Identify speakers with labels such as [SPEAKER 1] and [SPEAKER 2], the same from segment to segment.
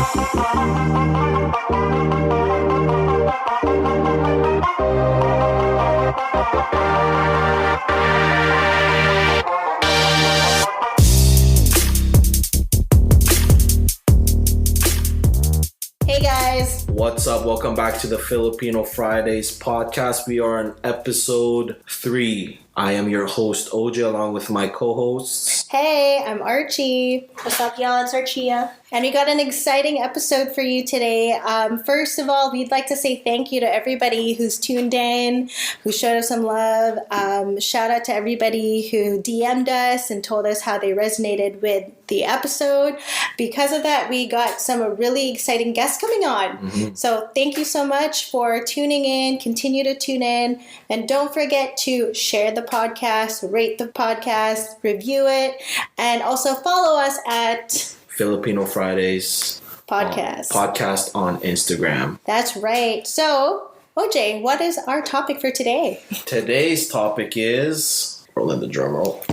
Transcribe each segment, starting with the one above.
[SPEAKER 1] Hey guys.
[SPEAKER 2] What's up? Welcome back to the Filipino Fridays podcast. We are on episode 3. I am your host, Ojay, along with my co-hosts.
[SPEAKER 1] Hey, I'm Archie.
[SPEAKER 3] What's up, y'all? It's Archia.
[SPEAKER 1] And we got an exciting episode for you today. First of all, we'd like to say thank you to everybody who's tuned in, who showed us some love. Shout out to everybody who DM'd us and told us how they resonated with the episode. Because of that, we got some really exciting guests coming on. Mm-hmm. So thank you so much for tuning in. Continue to tune in. And don't forget to share the podcast, rate the podcast, review it, and also follow us at
[SPEAKER 2] Filipino Fridays podcast on Instagram.
[SPEAKER 1] That's right. So, Ojay, what is our topic for today?
[SPEAKER 2] Today's topic is, rolling the drum roll,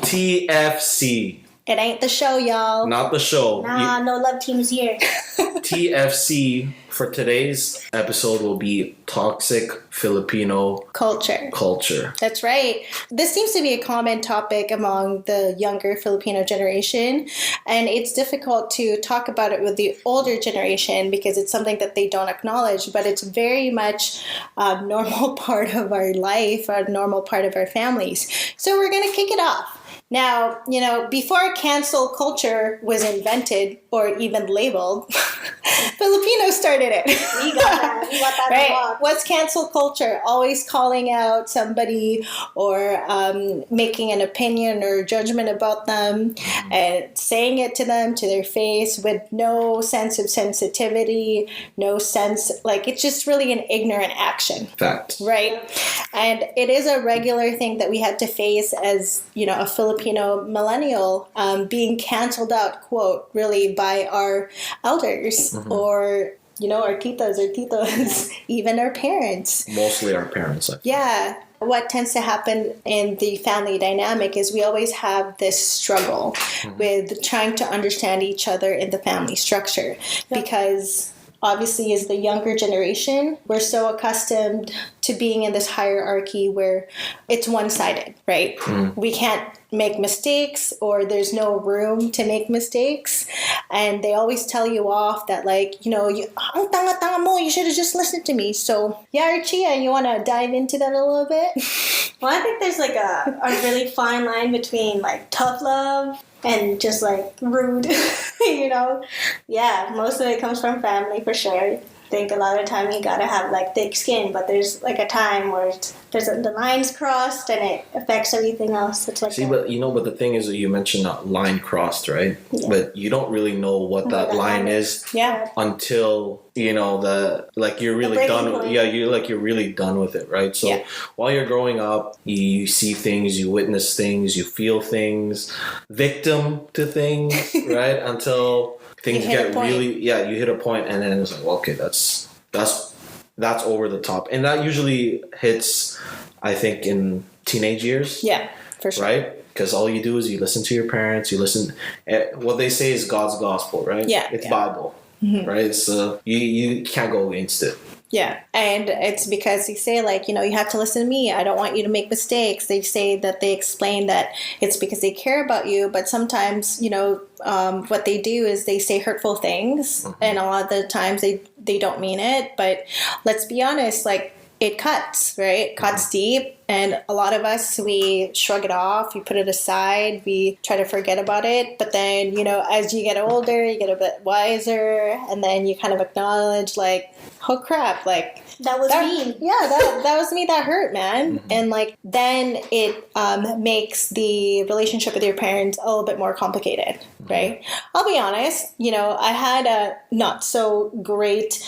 [SPEAKER 2] TFC.
[SPEAKER 1] It ain't the show, y'all.
[SPEAKER 2] Not the show.
[SPEAKER 3] Nah, no love teams here.
[SPEAKER 2] TFC for today's episode will be toxic Filipino culture.
[SPEAKER 1] That's right. This seems to be a common topic among the younger Filipino generation, and it's difficult to talk about it with the older generation because it's something that they don't acknowledge, but it's very much a normal part of our life, a normal part of our families. So we're going to kick it off. Now, before cancel culture was invented or even labeled, Filipinos started it.
[SPEAKER 3] We got that
[SPEAKER 1] right? What's cancel culture? Always calling out somebody or making an opinion or judgment about them and saying it to them to their face with no sense of sensitivity, no sense, it's just really an ignorant action.
[SPEAKER 2] Fact.
[SPEAKER 1] Right? And it is a regular thing that we had to face as, a Filipino millennial being canceled out, quote, really by our elders or, our titas or titos, even our parents.
[SPEAKER 2] Mostly our parents.
[SPEAKER 1] Yeah. What tends to happen in the family dynamic is we always have this struggle with trying to understand each other in the family structure because obviously as the younger generation, we're so accustomed to being in this hierarchy where it's one-sided, right? We can't make mistakes or there's no room to make mistakes. And they always tell you off that ang tanga-tanga mo, you should have just listened to me. So, yeah, Archia, you want to dive into that a little bit?
[SPEAKER 3] Well, I think there's a really fine line between tough love and just rude, Yeah, most of it comes from family for sure. I think a lot of the time you gotta have thick skin, but there's a time where the line's crossed and it affects everything else. It's
[SPEAKER 2] but the thing is that you mentioned that line crossed, right? Yeah. But you don't really know what that line is until you're really done. You're really done with it, right? So while you're growing up, you see things, you witness things, you feel things, victim to things, right? Until things get really, you hit a point and then it's okay, that's over the top. And that usually hits, I think, in teenage years.
[SPEAKER 1] Yeah, for sure.
[SPEAKER 2] Right? Because all you do is you listen to your parents, you listen, what they say is God's gospel, right?
[SPEAKER 1] Yeah.
[SPEAKER 2] It's Bible, right? So you can't go against it.
[SPEAKER 1] Yeah, and it's because they say, you have to listen to me. I don't want you to make mistakes. They say that they explain that it's because they care about you, but sometimes, what they do is they say hurtful things, and a lot of the times they don't mean it. But let's be honest, it cuts, right? It cuts deep. And a lot of us, we shrug it off, we put it aside, we try to forget about it. But then, as you get older, you get a bit wiser, and then you kind of acknowledge, oh crap,
[SPEAKER 3] that was me.
[SPEAKER 1] Yeah, that was me. That hurt, man. And then it makes the relationship with your parents a little bit more complicated, right? I'll be honest, I had a not so great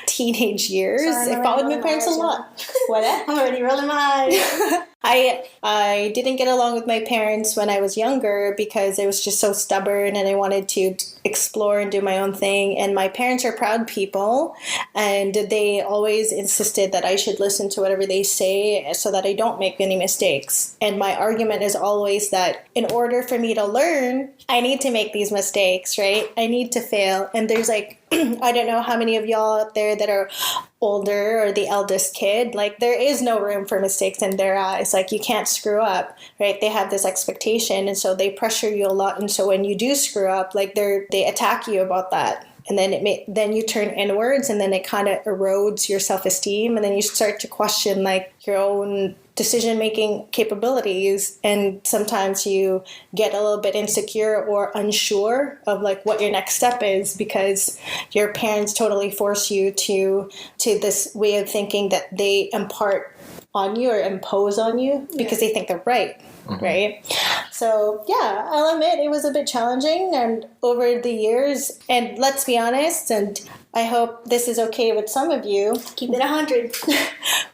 [SPEAKER 1] teenage years. I fought with my parents a lot. What?
[SPEAKER 3] I'm already rolling my eyes.
[SPEAKER 1] I didn't get along with my parents when I was younger because I was just so stubborn and I wanted to explore and do my own thing. And my parents are proud people, and they always insisted that I should listen to whatever they say so that I don't make any mistakes. And my argument is always that in order for me to learn, I need to make these mistakes, right? I need to fail. And there's like, I don't know how many of y'all out there that are older or the eldest kid, like there is no room for mistakes in their eyes. Like you can't screw up, right? They have this expectation, and so they pressure you a lot. And so when you do screw up, like they attack you about that. And then then you turn inwards, and then it kind of erodes your self-esteem, and then you start to question like your own decision-making capabilities, and sometimes you get a little bit insecure or unsure of like what your next step is because your parents totally force you to this way of thinking that they impart on you or impose on you because they think they're right. Mm-hmm. Right? So, yeah, I'll admit it was a bit challenging and over the years, and let's be honest, and I hope this is okay with some of you.
[SPEAKER 3] Keep it 100.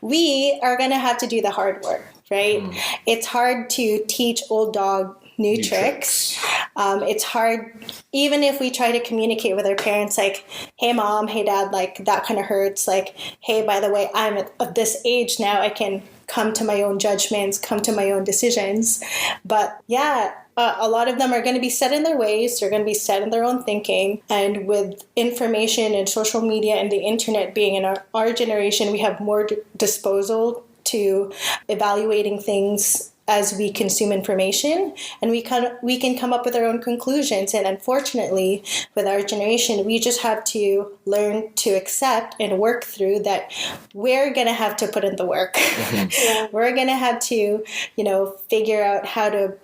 [SPEAKER 1] We are going to have to do the hard work, right? Mm. It's hard to teach old dog new tricks. It's hard, even if we try to communicate with our parents, like, hey, mom, hey, dad, like, that kind of hurts. Like, hey, by the way, I'm of this age now, I can come to my own judgments, come to my own decisions. But yeah, a lot of them are going to be set in their ways. They're going to be set in their own thinking. And with information and social media and the internet being in our generation, we have more disposal to evaluating things as we consume information, and we can come up with our own conclusions. And unfortunately, with our generation, we just have to learn to accept and work through that we're going to have to put in the work. Mm-hmm. Yeah. We're going to have to, figure out how to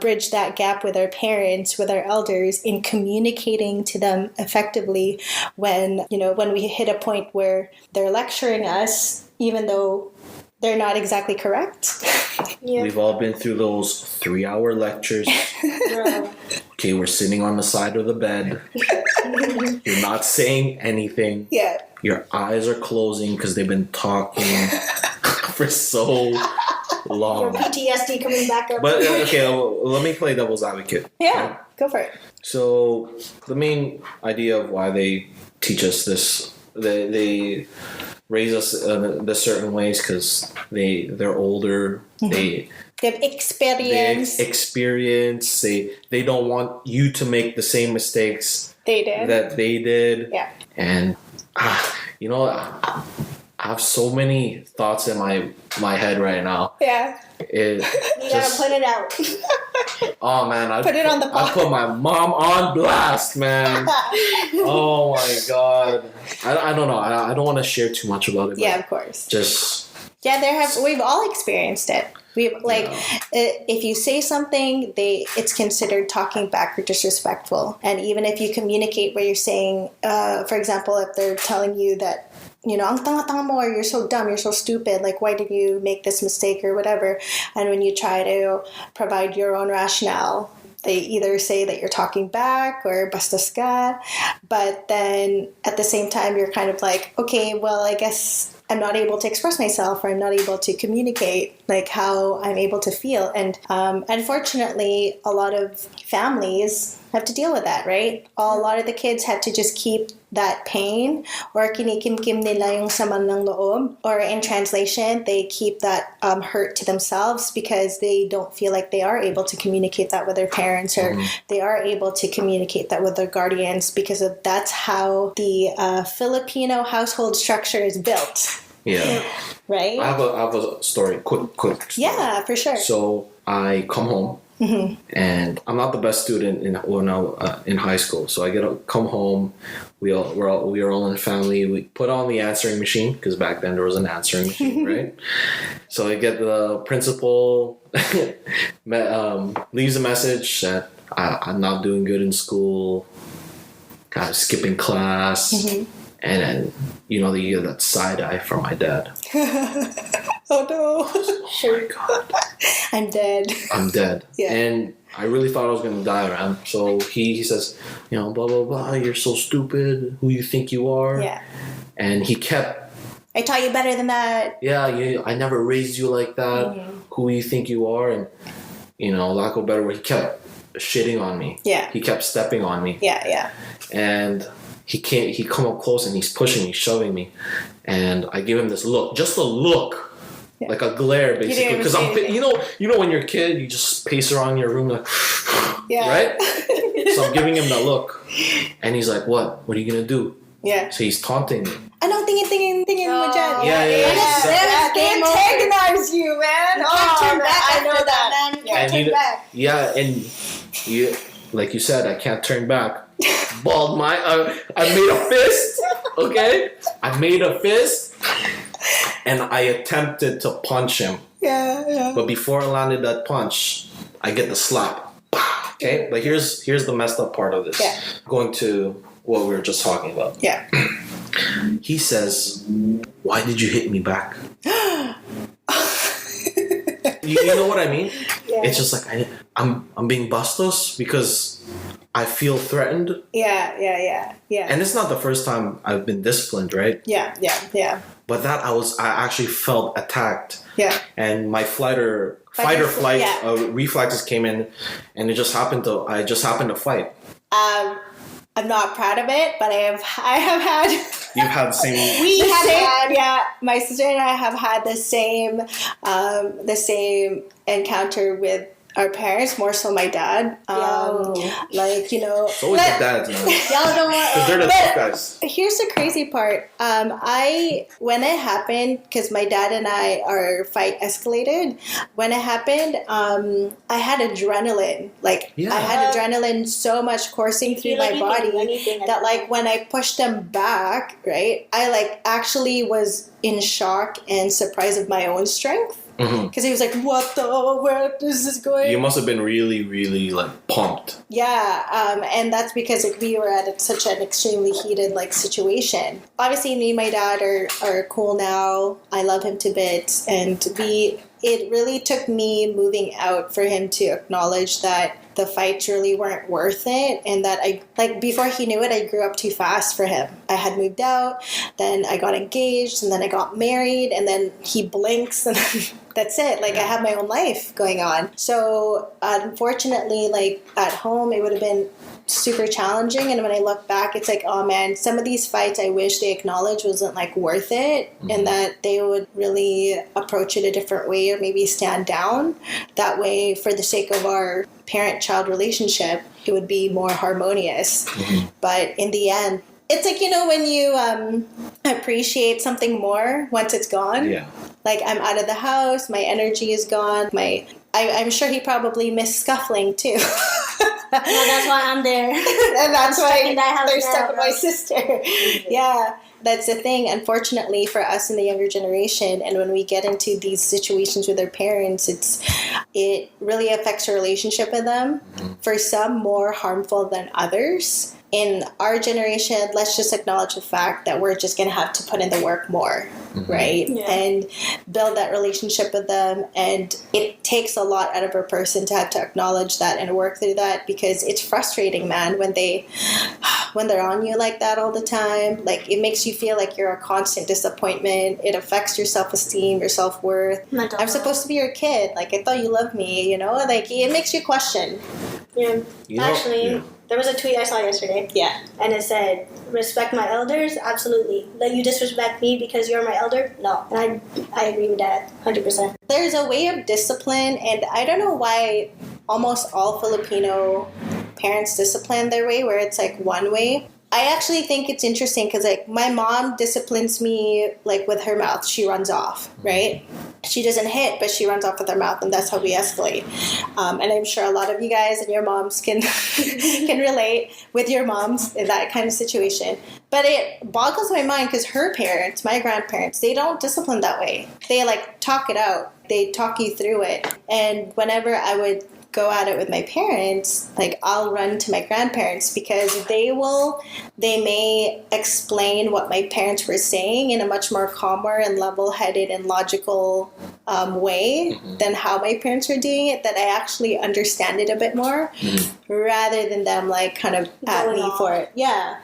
[SPEAKER 1] bridge that gap with our parents, with our elders, in communicating to them effectively when we hit a point where they're lecturing us, even though they're not exactly correct.
[SPEAKER 2] Yeah. We've all been through those 3-hour lectures. Okay, we're sitting on the side of the bed. You're not saying anything.
[SPEAKER 1] Yeah.
[SPEAKER 2] Your eyes are closing because they've been talking for so long.
[SPEAKER 3] Your PTSD coming back up.
[SPEAKER 2] But okay, let me play devil's advocate.
[SPEAKER 1] Yeah, okay? Go for it.
[SPEAKER 2] So the main idea of why they teach us this, they raise us the certain ways because they're older. Mm-hmm. They
[SPEAKER 1] have experience.
[SPEAKER 2] They don't want you to make the same mistakes that they did.
[SPEAKER 1] Yeah.
[SPEAKER 2] And I have so many thoughts in my head right now.
[SPEAKER 1] Yeah.
[SPEAKER 3] You gotta put it out.
[SPEAKER 2] Oh man, I
[SPEAKER 1] put it on the pod.
[SPEAKER 2] I put my mom on blast, man. Oh my god. I don't know. I don't want to share too much about it.
[SPEAKER 1] Yeah, of course.
[SPEAKER 2] We've
[SPEAKER 1] all experienced it. If you say something, it's considered talking back or disrespectful. And even if you communicate what you're saying, for example, if they're telling you that, ang tanga-tanga mo, or you're so dumb, you're so stupid, like, why did you make this mistake or whatever? And when you try to provide your own rationale, they either say that you're talking back or bastos ka, but then at the same time, you're kind of like, okay, well, I guess I'm not able to express myself, or I'm not able to communicate like how I'm able to feel. And unfortunately, a lot of families have to deal with that, right? A lot of the kids have to just keep that pain, or kinikim-kim nila yung sama ng loob, or in translation, they keep that hurt to themselves because they don't feel like they are able to communicate that with their parents, or they are able to communicate that with their guardians, because that's how the Filipino household structure is built.
[SPEAKER 2] Yeah.
[SPEAKER 1] Right?
[SPEAKER 2] I have a story, quick story.
[SPEAKER 1] Yeah, for sure.
[SPEAKER 2] So I come home. Mm-hmm. And I'm not the best student in high school, so I come home. We were all in the family. We put on the answering machine because back then there was an answering machine, right? So I get the principal leaves a message that I'm not doing good in school. I'm skipping class, and then you get that side eye from my dad.
[SPEAKER 1] Oh no!
[SPEAKER 2] Oh my god!
[SPEAKER 1] I'm dead.
[SPEAKER 2] Yeah. And I really thought I was gonna die, man. So he says, blah blah blah. You're so stupid. Who you think you are?
[SPEAKER 1] Yeah.
[SPEAKER 2] And he kept
[SPEAKER 1] I taught you better than that.
[SPEAKER 2] Yeah, I never raised you like that.
[SPEAKER 1] Mm-hmm.
[SPEAKER 2] Who you think you are? And, lack of a better word, he kept shitting on me.
[SPEAKER 1] Yeah.
[SPEAKER 2] He kept stepping on me.
[SPEAKER 1] Yeah.
[SPEAKER 2] And he come up close and he's pushing me, shoving me. And I give him this look, just a look. Yeah. Like a glare, basically, because I'm, when you're a kid, you just pace around your room like, right? So I'm giving him that look, and he's like, "What? What are you gonna do?" Yeah. So he's taunting me.
[SPEAKER 1] I don't think
[SPEAKER 2] Yeah.
[SPEAKER 1] They antagonize you, man.
[SPEAKER 3] You can't turn back. I know that, man. You can't turn back.
[SPEAKER 2] Yeah, and you, like you said, I can't turn back. Balled I made a fist. Okay, I made a fist. And I attempted to punch him. Yeah. But before I landed that punch, I get the slap. Okay? But here's the messed up part of this. Yeah. Going to what we were just talking about. Yeah. He says, "Why did you hit me back?" you know what I mean? Yeah. It's just like I'm being bastos because I feel threatened. Yeah. And it's not the first time I've been disciplined, right? Yeah. But that I actually felt attacked. Yeah. And my fight or flight reflexes came in, and I just happened to fight.
[SPEAKER 1] I'm not proud of it, but I have had.
[SPEAKER 2] You've had the same.
[SPEAKER 1] We have had. Yeah, my sister and I have had the same encounter with our parents, more so my dad.
[SPEAKER 2] It's always the dads, man.
[SPEAKER 1] Y'all don't want.
[SPEAKER 2] Because they're the tough guys.
[SPEAKER 1] Here's the crazy part. When it happened, because my dad and our fight escalated. When it happened, I had adrenaline. I had adrenaline so much coursing through my body that when I pushed him back, right, I actually was in shock and surprised of my own strength. Because he was like, where is this going?
[SPEAKER 2] You must have been really, really pumped.
[SPEAKER 1] Yeah, and that's because we were at such an extremely heated situation. Obviously, me and my dad are cool now. I love him to bits, and it really took me moving out for him to acknowledge that the fights really weren't worth it, and that before he knew it, I grew up too fast for him. I had moved out, then I got engaged, and then I got married, and then he blinks, and that's it. I have my own life going on. So unfortunately, at home, it would have been super challenging, and when I look back, it's oh man, some of these fights I wish they acknowledged wasn't worth it, and that they would really approach it a different way, or maybe stand down. That way, for the sake of our parent-child relationship, it would be more harmonious. But in the end, it's when you appreciate something more once it's gone. Yeah. I'm out of the house, my energy is gone, I'm sure he probably missed scuffling too.
[SPEAKER 3] No, that's why I'm there.
[SPEAKER 1] And that's why they're stuck with my sister. Yeah, that's the thing. Unfortunately for us in the younger generation, and when we get into these situations with our parents, it really affects our relationship with them. For some, more harmful than others. In our generation, let's just acknowledge the fact that we're just going to have to put in the work more, right? Yeah. And build that relationship with them. And it takes a lot out of a person to have to acknowledge that and work through that, because it's frustrating, man, when they're on you like that all the time. It makes you feel like you're a constant disappointment. It affects your self-esteem, your self-worth. I'm supposed to be your kid. I thought you loved me, it makes you question.
[SPEAKER 3] Yeah. Actually, there was a tweet I saw yesterday. Yeah. And it said, respect my elders? Absolutely. Let you disrespect me because you're my elder? No. And I agree with that 100%.
[SPEAKER 1] There's a way of discipline, and I don't know why almost all Filipino parents discipline their way, where it's one way. I actually think it's interesting because my mom disciplines me with her mouth. She runs off, right? She doesn't hit, but she runs off with her mouth, and that's how we escalate. And I'm sure a lot of you guys and your moms can can relate with your moms in that kind of situation. But it boggles my mind because her parents, my grandparents, they don't discipline that way. They talk it out. They talk you through it. And whenever I would go at it with my parents, I'll run to my grandparents, because they may explain what my parents were saying in a much more calmer and level-headed and logical way than how my parents were doing it, that I actually understand it a bit more, rather than them kind of at me for it. Yeah.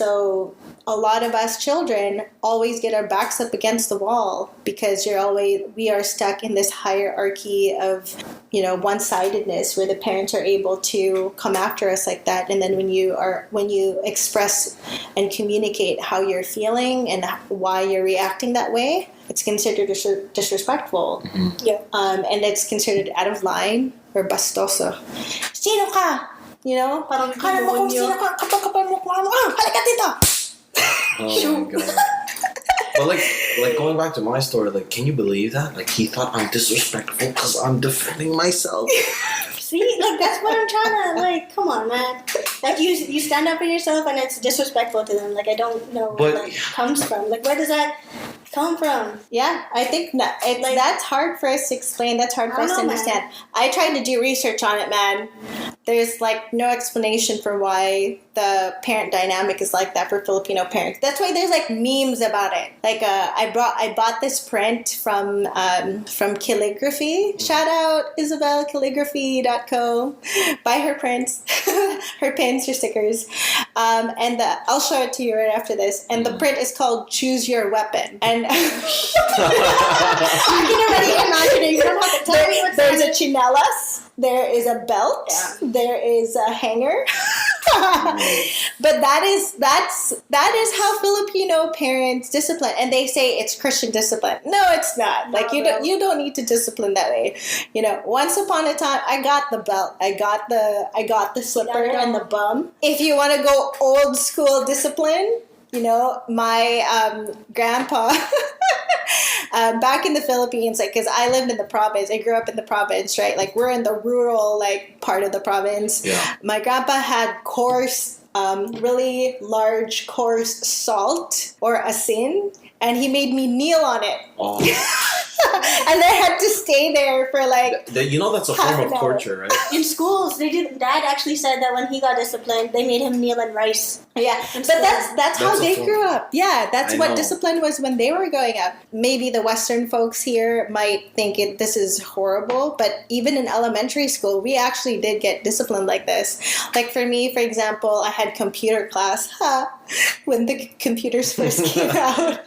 [SPEAKER 1] so a lot of us children always get our backs up against the wall because we are stuck in this hierarchy of, one-sidedness where the parents are able to come after us like that. And then when you express and communicate how you're feeling and why you're reacting that way, it's considered disrespectful.
[SPEAKER 2] Mm-hmm.
[SPEAKER 3] Yeah.
[SPEAKER 1] And it's considered out of line or bastoso. Sino ka?
[SPEAKER 3] Parang
[SPEAKER 1] kala mo kung sino ka, kapal mo mukha mo, halika dito!
[SPEAKER 2] Oh my God. But like going back to my story, like, can you believe that? Like, he thought I'm disrespectful because I'm defending myself.
[SPEAKER 3] See, like, that's what I'm trying to, like, come on, man. Like, you stand up for yourself and it's disrespectful to them. Like, I don't know where that comes from. Like, where does that come from?
[SPEAKER 1] Yeah, I think that's hard for us to explain. That's hard for us to understand. Man. I tried to do research on it, man. There's, like, no explanation for why the parent dynamic is like that for Filipino parents. That's why there's, like, memes about it. Like, I bought this print from Calligraphy. Shout out Isabel, calligraphy.co. Buy her prints, her pins, her stickers. And I'll show it to you right after this. And the print is called Choose Your Weapon. And I can already imagine it. You don't have to tell me what's there's a chinelas. There is a belt. Yeah. There is a hanger. But that is how Filipino parents discipline, and they say it's Christian discipline. No, it's not. Like, you don't need to discipline that way. Once upon a time, I got the belt, I got the slipper and the bum. If you want to go old school discipline, my grandpa. Back in the Philippines, like, because I lived in the province, I grew up in the province, right? Like, we're in the rural, like, part of the province. Yeah. My grandpa had coarse, really large, coarse salt or asin, and he made me kneel on it.
[SPEAKER 2] Oh.
[SPEAKER 1] And I had to stay there for, like,
[SPEAKER 2] that's a form of torture, right?
[SPEAKER 3] In schools, Dad actually said that when he got disciplined, they made him kneel in rice.
[SPEAKER 1] Yeah, but that's how they grew up. Yeah, that's what discipline was when they were growing up. Maybe the Western folks here might think this is horrible, but even in elementary school, we actually did get disciplined like this. Like, for me, for example, I had computer class when the computers first came out.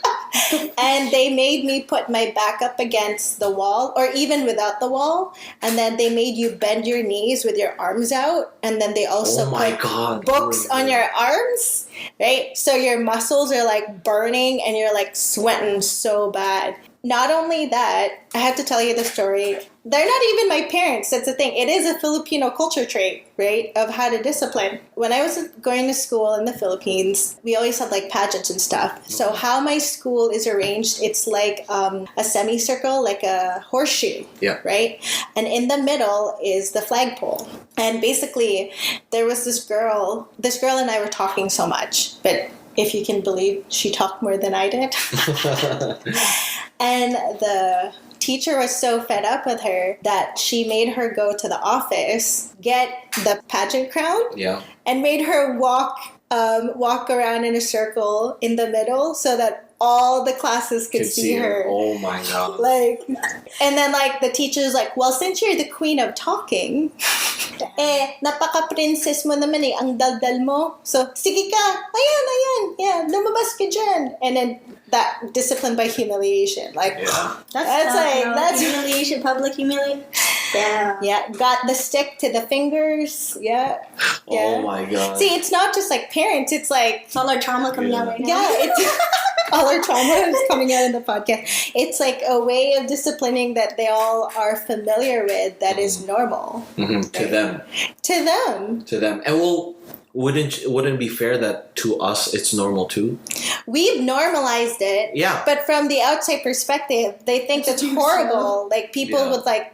[SPEAKER 1] And they made me put my back up against the wall, or even without the wall, and then they made you bend your knees with your arms out, and then they also put books on your arms, right? So your muscles are, like, burning and you're, like, sweating so bad. Not only that, I have to tell you the story. They're not even my parents. That's the thing. It is a Filipino culture trait, right, of how to discipline. When I was going to school in the Philippines, we always had, like, pageants and stuff. So how my school is arranged, it's like a semicircle, like a horseshoe, right? And in the middle is the flagpole. And basically, there was this girl and I were talking so much, but if you can believe, she talked more than I did. And the teacher was so fed up with her that she made her go to the office, get the pageant crown, and made her walk around in a circle in the middle so that all the classes could see her.
[SPEAKER 2] Oh my God.
[SPEAKER 1] Like, and then, like, the teacher's like, well, since you're the queen of talking, napaka-princess mo naman ang daldal mo. So, sige ka, ayan, lumabas ka dyan. And then, that discipline by humiliation. Like, that's
[SPEAKER 3] humiliation, public humiliation.
[SPEAKER 1] Yeah, got the stick to the fingers. Yeah.
[SPEAKER 2] Oh my God.
[SPEAKER 1] See, it's not just like parents, it's like...
[SPEAKER 3] It's all our trauma coming out right now.
[SPEAKER 1] Yeah, it's... all our trauma is coming out in the podcast. It's like a way of disciplining that they all are familiar with that is normal.
[SPEAKER 2] Mm-hmm. Right? To them. And wouldn't it be fair that to us it's normal too? We've
[SPEAKER 1] normalized it.
[SPEAKER 2] Yeah.
[SPEAKER 1] But from the outside perspective, they think that's horrible. Like, people would, like,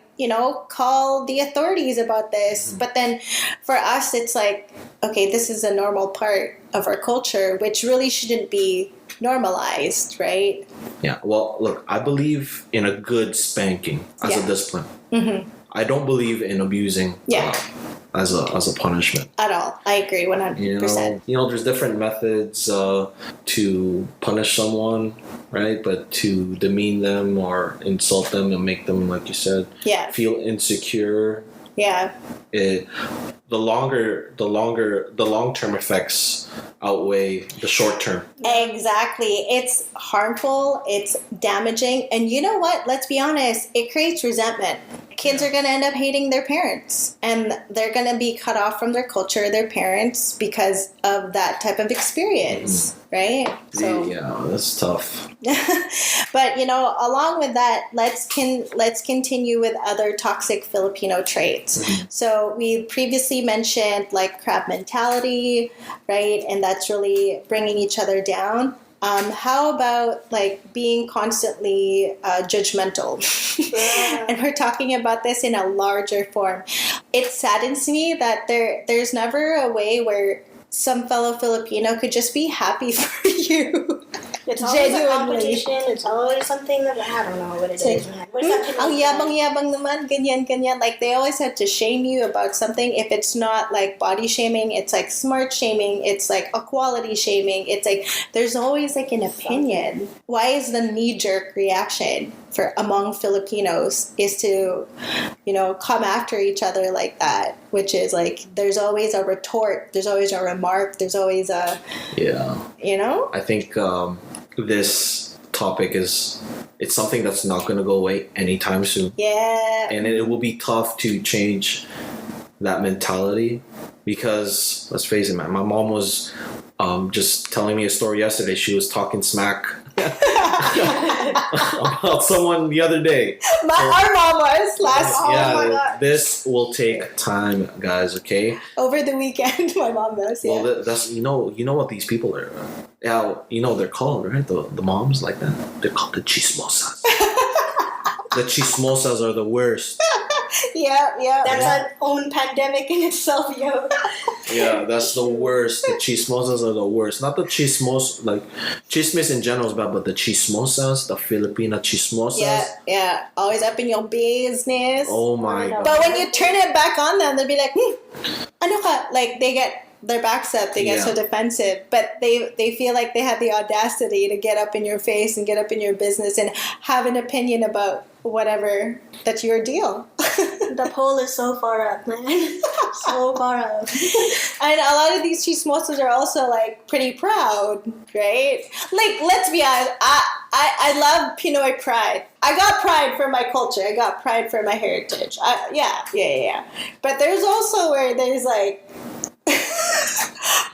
[SPEAKER 1] call the authorities about this. Mm-hmm. But then for us, it's like, okay, this is a normal part of our culture, which really shouldn't be normalized, right?
[SPEAKER 2] Yeah. Well, look, I believe in a good spanking as a discipline. Mm-hmm. I don't believe in abusing as a punishment.
[SPEAKER 1] At all. I agree 100%.
[SPEAKER 2] There's different methods to punish someone, right? But to demean them or insult them and make them, like you said, feel insecure.
[SPEAKER 1] Yeah.
[SPEAKER 2] The long-term effects outweigh the short term.
[SPEAKER 1] Exactly. It's harmful, it's damaging, and you know what? Let's be honest, it creates resentment. Kids are going to end up hating their parents, and they're going to be cut off from their culture, their parents, because of that type of experience, right? So
[SPEAKER 2] yeah, that's tough.
[SPEAKER 1] But along with that, let's continue with other toxic Filipino traits. So we previously mentioned like crab mentality, right? And that's really bringing each other down. How about like being constantly judgmental? And we're talking about this in a larger form. It saddens me that there's never a way where some fellow Filipino could just be happy for you.
[SPEAKER 3] It's always a competition. It's always something that I don't know what it is.
[SPEAKER 1] Ang yabang-yabang naman, ganyan. Like they always have to shame you about something. If it's not like body shaming, it's like smart shaming. It's like equality shaming. It's like there's always like an opinion. Why is the knee-jerk reaction for among Filipinos is to, come after each other like that? Which is like there's always a retort. There's always a remark. There's always a
[SPEAKER 2] I think this topic it's something that's not going to go away anytime soon.
[SPEAKER 1] Yeah.
[SPEAKER 2] And it will be tough to change that mentality because let's face it, man, my mom was just telling me a story yesterday. She was talking smack about someone the other day.
[SPEAKER 1] Our mom was last.
[SPEAKER 2] Yeah, my God. This will take time, guys. Okay.
[SPEAKER 1] Over the weekend, my mom was. Yeah.
[SPEAKER 2] Well, that's you know what these people are. They're called, right? The moms like that. They're called the chismosas. The chismosas are the worst.
[SPEAKER 1] Yeah.
[SPEAKER 3] That's an own pandemic in itself, yo.
[SPEAKER 2] Yeah, that's the worst. The chismosas are the worst. Not the chismos, like chismis in general is bad, but the chismosas, the Filipina chismosas.
[SPEAKER 1] Yeah. Always up in your business.
[SPEAKER 2] Oh my God.
[SPEAKER 1] But when you turn it back on them, they'll be like, ano ka? Like they get their backs up, they get so defensive, but they feel like they have the audacity to get up in your face and get up in your business and have an opinion about whatever that's your deal.
[SPEAKER 3] The pole is so far up, man. So far up.
[SPEAKER 1] And a lot of these chismosas are also like pretty proud, right? Like, let's be honest, I love Pinoy pride. I got pride for my culture. I got pride for my heritage. Yeah. But there's also where there's like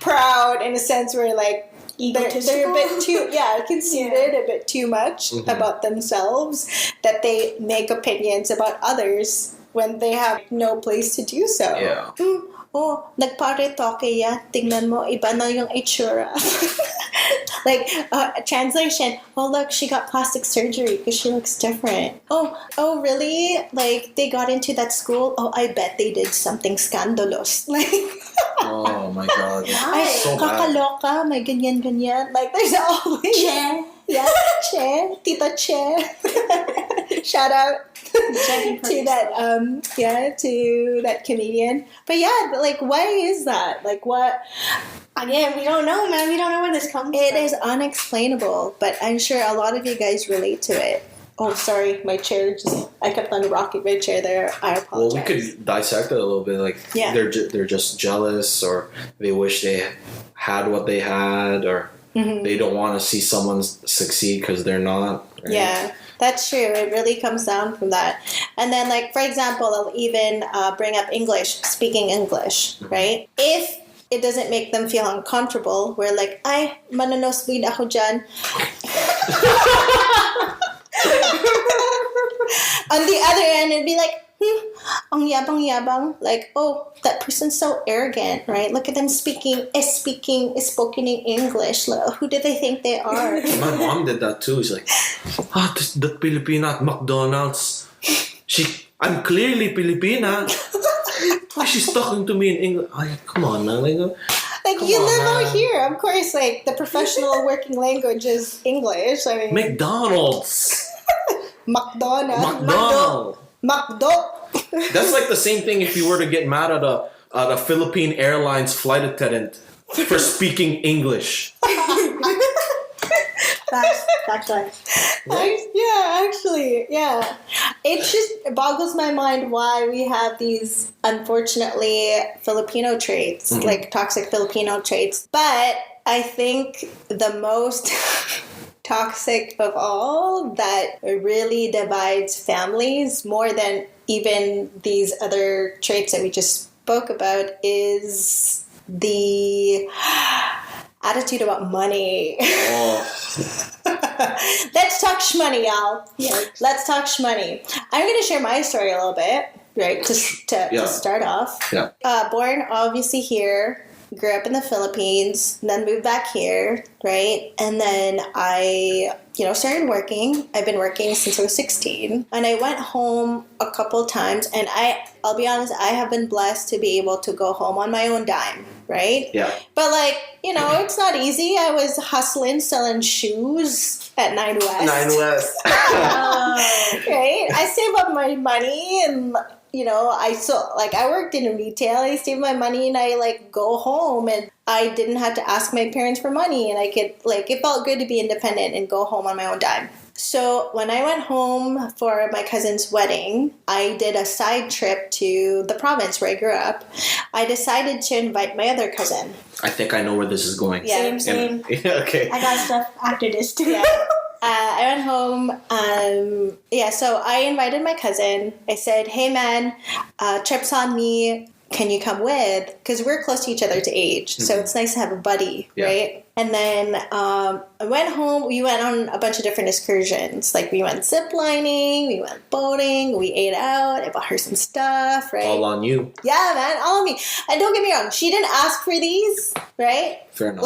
[SPEAKER 1] proud in a sense where like they're a bit too conceited, a bit too much about themselves, that they make opinions about others when they have no place to do so.
[SPEAKER 2] Yeah.
[SPEAKER 1] Nagparetoke ya, tingnan mo, iba na yung itsura. Like, translation, look, she got plastic surgery because she looks different. Oh, really? Like, they got into that school? Oh, I bet they did something scandalous. Like,
[SPEAKER 2] oh my God.
[SPEAKER 1] Ay,
[SPEAKER 2] so
[SPEAKER 1] kakaloka, may ganyan. Like, there's always...
[SPEAKER 3] Che.
[SPEAKER 1] Yeah, Che. Tita Che. Shout out to that, to that comedian. But yeah, like, why is that? Like, what...
[SPEAKER 3] Again, we don't know, man. We don't know where this comes from.
[SPEAKER 1] It is unexplainable, but I'm sure a lot of you guys relate to it. Oh, sorry, my chair I kept on rocking my chair there. I apologize.
[SPEAKER 2] Well, we could dissect it a little bit. Like, they're just jealous, or they wish they had what they had, or they don't want to see someone succeed because they're not. Right? Yeah.
[SPEAKER 1] That's true. It really comes down from that. And then, like, for example, I'll even bring up speaking English, right? If it doesn't make them feel uncomfortable, we're like, ay, manonosbid ako dyan. On the other end, it'd be like, ang yabang. Like, oh, that person's so arrogant, right? Look at them spoken in English. Who do they think they are?
[SPEAKER 2] My mom did that too. She's like, that Filipina at McDonald's. I'm clearly Filipina. Why she's talking to me in English? Ay, come on, man. Like
[SPEAKER 1] you live out here. Of course, like, the professional working language is English. I mean,
[SPEAKER 2] McDonald's.
[SPEAKER 1] McDo.
[SPEAKER 2] That's like the same thing if you were to get mad at a Philippine Airlines flight attendant for speaking English.
[SPEAKER 3] That's right.
[SPEAKER 1] Right? Yeah, actually, yeah. It boggles my mind why we have these, unfortunately, Filipino traits, like toxic Filipino traits. But I think the most toxic of all that really divides families more than even these other traits that we just spoke about is the attitude about money. Let's talk shmoney, y'all. Yeah. Let's talk shmoney. I'm going to share my story a little bit, right, to start off.
[SPEAKER 2] Yeah.
[SPEAKER 1] Born, obviously, here. Grew up in the Philippines, then moved back here, right? And then I, started working. I've been working since I was 16. And I went home a couple times. And I'll be honest, I have been blessed to be able to go home on my own dime, right?
[SPEAKER 2] Yeah.
[SPEAKER 1] But, it's not easy. I was hustling, selling shoes at 9 West.
[SPEAKER 2] 9 West.
[SPEAKER 1] Right? I save up my money and... I worked in retail. I saved my money and I go home and I didn't have to ask my parents for money and I could it felt good to be independent and go home on my own dime. So when I went home for my cousin's wedding, I did a side trip to the province where I grew up. I decided to invite my other cousin.
[SPEAKER 2] I think I know where this is going.
[SPEAKER 1] Yeah.
[SPEAKER 3] Same.
[SPEAKER 2] Okay.
[SPEAKER 3] I got stuff after this too.
[SPEAKER 1] Yeah. I went home, so I invited my cousin. I said, hey man, trip's on me. Can you come with? Because we're close to each other to age, so it's nice to have a buddy, right? And then I went home. We went on a bunch of different excursions. We went ziplining, we went boating, we ate out. I bought her some stuff, right?
[SPEAKER 2] All on you.
[SPEAKER 1] Yeah, man, all on me. And don't get me wrong, she didn't ask for these, right?
[SPEAKER 2] Fair enough.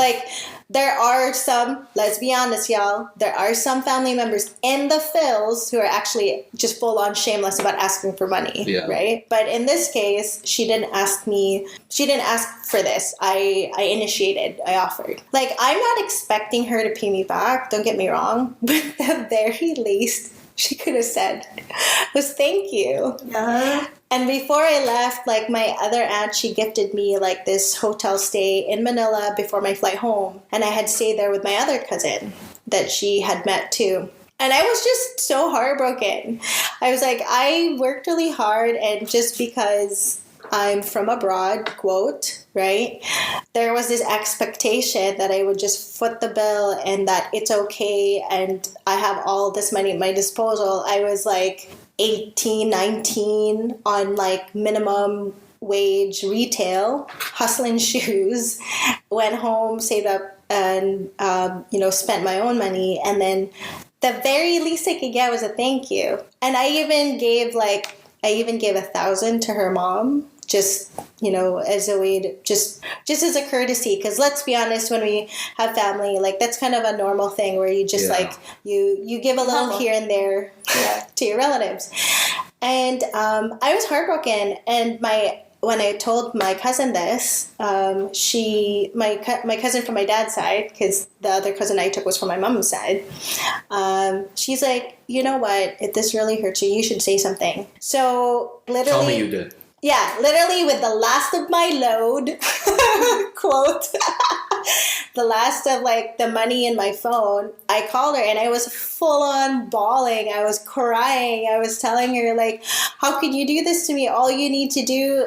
[SPEAKER 1] There are some, let's be honest, y'all, there are some family members in the Phils who are actually just full-on shameless about asking for money, right? But in this case, she didn't ask for this. I initiated, I offered. I'm not expecting her to pay me back, don't get me wrong, but the very least she could have said was thank you.
[SPEAKER 3] Yeah.
[SPEAKER 1] And before I left, my other aunt, she gifted me this hotel stay in Manila before my flight home. And I had stayed there with my other cousin that she had met too. And I was just so heartbroken. I was I worked really hard, and just because I'm from abroad, quote, right? There was this expectation that I would just foot the bill and that it's okay and I have all this money at my disposal. I was 18, 19 on minimum wage retail, hustling shoes, went home, saved up and, spent my own money. And then the very least I could get was a thank you. And I even gave 1,000 to her mom. Just, as a way to, just as a courtesy. Because let's be honest, when we have family, that's kind of a normal thing where you just, you give a little here and there to your relatives. And I was heartbroken. And when I told my cousin this, my cousin from my dad's side, because the other cousin I took was from my mom's side, she's like, you know what? If this really hurts you, you should say something. So literally...
[SPEAKER 2] Tell me you did.
[SPEAKER 1] Yeah, literally with the last of my load, quote, the last of the money in my phone, I called her and I was full on bawling. I was crying. I was telling her how could you do this to me? All you need to do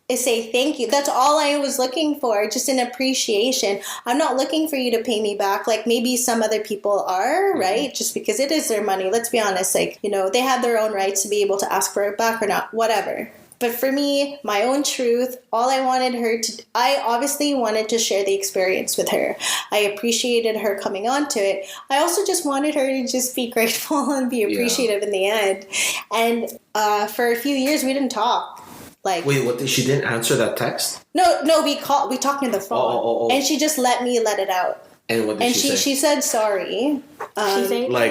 [SPEAKER 1] is say thank you. That's all I was looking for, just an appreciation. I'm not looking for you to pay me back maybe some other people are, right? Just because it is their money. Let's be honest, they have their own rights to be able to ask for it back or not, whatever. But for me, my own truth, I obviously wanted to share the experience with her. I appreciated her coming onto it. I also just wanted her to just be grateful and be appreciative in the end. And for a few years, we didn't talk. Wait,
[SPEAKER 2] what? She didn't answer that text?
[SPEAKER 1] No, we talked on the phone. And she just let it out.
[SPEAKER 2] And what did she say?
[SPEAKER 1] She said sorry.
[SPEAKER 3] She said
[SPEAKER 1] no,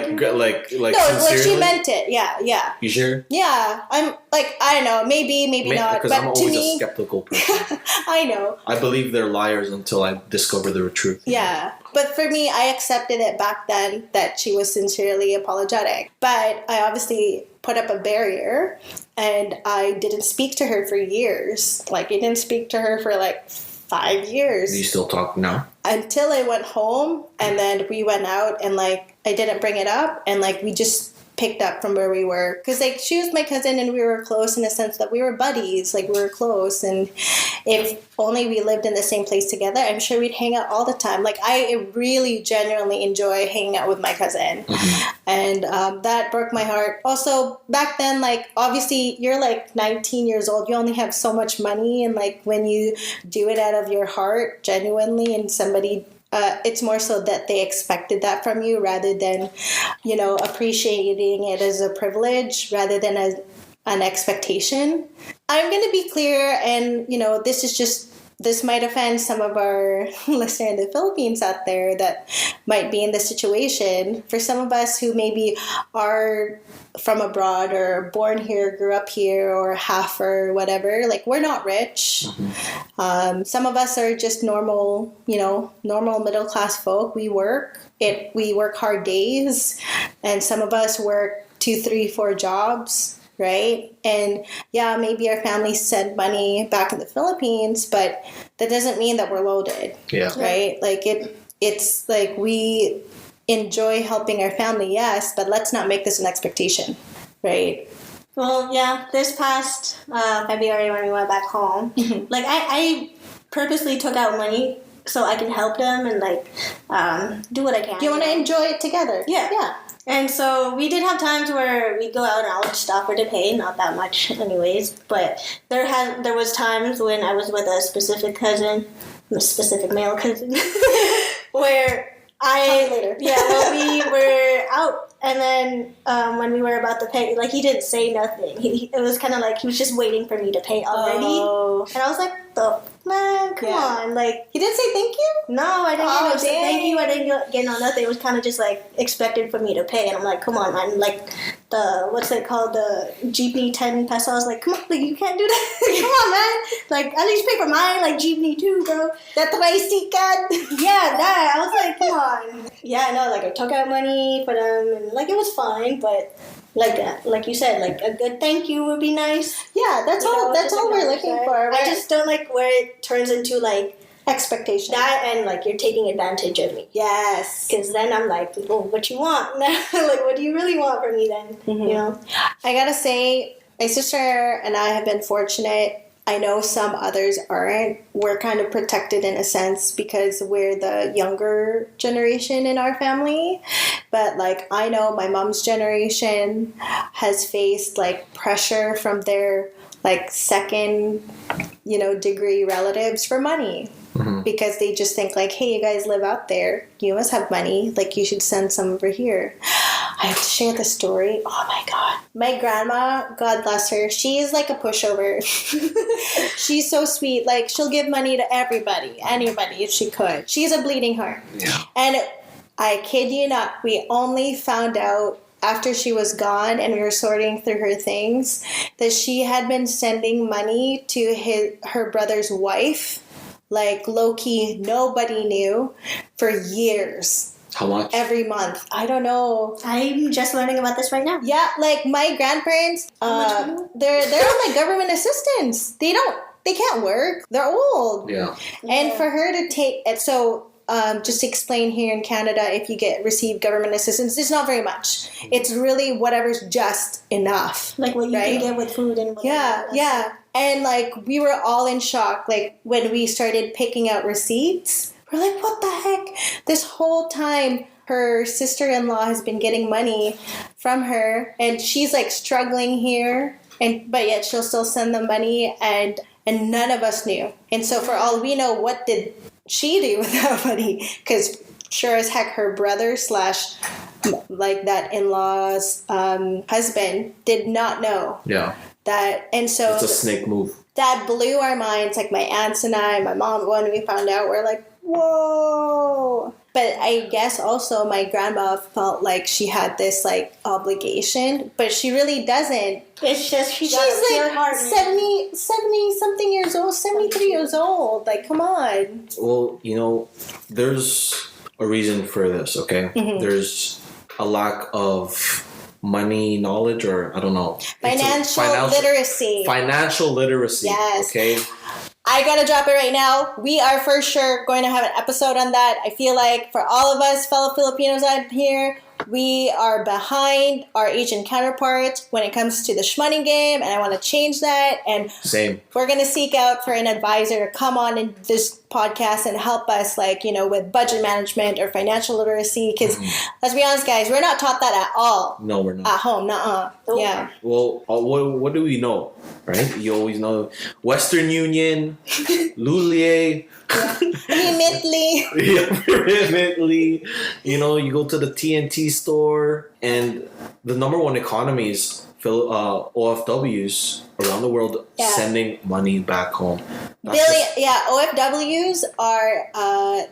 [SPEAKER 1] she meant it. Yeah.
[SPEAKER 2] You sure?
[SPEAKER 1] Yeah, I'm I don't know, maybe not.
[SPEAKER 2] Because
[SPEAKER 1] but
[SPEAKER 2] I'm always
[SPEAKER 1] a
[SPEAKER 2] skeptical person.
[SPEAKER 1] I know.
[SPEAKER 2] I believe they're liars until I discover the truth.
[SPEAKER 1] Yeah, but for me, I accepted it back then that she was sincerely apologetic. But I obviously put up a barrier, and I didn't speak to her for years. I didn't speak to her for 5 years.
[SPEAKER 2] Do you still talk now?
[SPEAKER 1] Until I went home, and then we went out, and I didn't bring it up, and we just picked up from where we were, because like she was my cousin and we were close in the sense that we were buddies, like we were close, and if only we lived in the same place together, I'm sure we'd hang out all the time. Like I really genuinely enjoy hanging out with my cousin, and that broke my heart. Also back then, like obviously you're like 19 years old, you only have so much money, and like when you do it out of your heart genuinely, and somebody it's more so that they expected that from you rather than, you know, appreciating it as a privilege rather than as an expectation. I'm going to be clear, and, you know, this might offend some of our listeners in the Philippines out there that might be in this situation. For some of us who maybe are from abroad or born here, grew up here, or half or whatever, like we're not rich. Some of us are just normal, you know, normal middle class folk. We work hard days, and some of us work 2, 3, 4 jobs. Right? And yeah, maybe our families send money back in the Philippines, but that doesn't mean that we're loaded. Yeah. Right? Like it's like we enjoy helping our family, yes, but let's not make this an expectation. Right?
[SPEAKER 3] Well, yeah, this past February when we went back home, like I purposely took out money so I can help them and like do what I can.
[SPEAKER 1] Do you want to enjoy it together?
[SPEAKER 3] Yeah. Yeah. And so we did have times where we'd go out and I would stop her to pay, not that much anyways, but there was times when I was with a specific male cousin, where we were out, and then when we were about to pay, like he didn't say nothing. It was kind of like he was just waiting for me to pay already, and I was like, man, come on. Like,
[SPEAKER 1] he didn't say thank you?
[SPEAKER 3] No, I didn't get no thank you. I didn't get no nothing. It was kind of just like expected for me to pay. And I'm like, come on, man. Like, what's it called? The jeepney 10 pesos. Like, come on, like, you can't do that. Come on, man. Like, at least pay for mine, like, jeepney too, bro.
[SPEAKER 1] That tricycle.
[SPEAKER 3] Yeah, that. I was like, come on. Yeah, no, like, I took out money for them, and, like, it was fine, but... Like you said, like a good thank you would be nice.
[SPEAKER 1] Yeah, that's all we're looking for.
[SPEAKER 3] I just don't like where it turns into like
[SPEAKER 1] expectation.
[SPEAKER 3] That and like you're taking advantage of me.
[SPEAKER 1] Yes.
[SPEAKER 3] Because then I'm like, well, what you want? Like, what do you really want from me then? You know?
[SPEAKER 1] I gotta say, my sister and I have been fortunate. I know some others aren't. We're kind of protected in a sense because we're the younger generation in our family. But like I know my mom's generation has faced like pressure from their like second, degree relatives for money. Because they just think like, hey, you guys live out there. You must have money. Like you should send some over here. I have to share the story. Oh my God. My grandma, God bless her, she's like a pushover. She's so sweet. Like she'll give money to anybody if she could. She's a bleeding heart. Yeah. And I kid you not, we only found out after she was gone and we were sorting through her things that she had been sending money to her brother's wife. Like low-key, nobody knew for years.
[SPEAKER 2] How much?
[SPEAKER 1] Every month. I don't know.
[SPEAKER 3] I'm just learning about this right now.
[SPEAKER 1] Yeah, like my grandparents, they're on like government assistance. They can't work. They're old. Yeah. And for her to take it, so just to explain here in Canada, if you receive government assistance, it's not very much. It's really whatever's just enough.
[SPEAKER 3] Like what you can get with food and whatever.
[SPEAKER 1] Yeah. And like we were all in shock. Like when we started picking out receipts, we're like, what the heck? This whole time her sister-in-law has been getting money from her and she's like struggling here, but yet she'll still send them money and none of us knew. And so for all we know, what did she do with that money? Because sure as heck her brother / like that in-law's husband did not know. Yeah. And so
[SPEAKER 2] it's a snake move.
[SPEAKER 1] That blew our minds. Like my aunts and I, my mom, when we found out, we're like, whoa. But I guess also my grandma felt like she had this like obligation, but she really doesn't.
[SPEAKER 3] It's just she's
[SPEAKER 1] like heart, 70 something years old, 73 years old. Like, come on.
[SPEAKER 2] Well, there's a reason for this, okay? There's a lack of money knowledge, or I don't know.
[SPEAKER 1] Financial literacy.
[SPEAKER 2] Financial literacy.
[SPEAKER 1] Yes.
[SPEAKER 2] Okay.
[SPEAKER 1] I gotta drop it right now. We are for sure going to have an episode on that. I feel like for all of us fellow Filipinos out here, we are behind our Asian counterparts when it comes to the shmoney game, and I want to change that. And
[SPEAKER 2] same.
[SPEAKER 1] We're going to seek out for an advisor to come on in this podcast and help us, like, you know, with budget management or financial literacy. Because let's be honest, guys, we're not taught that at all.
[SPEAKER 2] No, we're not.
[SPEAKER 1] At home, nuh-uh. Yeah.
[SPEAKER 2] Well, what do we know, right? You always know Western Union, Lulier.
[SPEAKER 1] Remitly.
[SPEAKER 2] Remitly. You know, you go to the TNT store, and the number one economy is OFWs around the world sending money back home.
[SPEAKER 1] OFWs are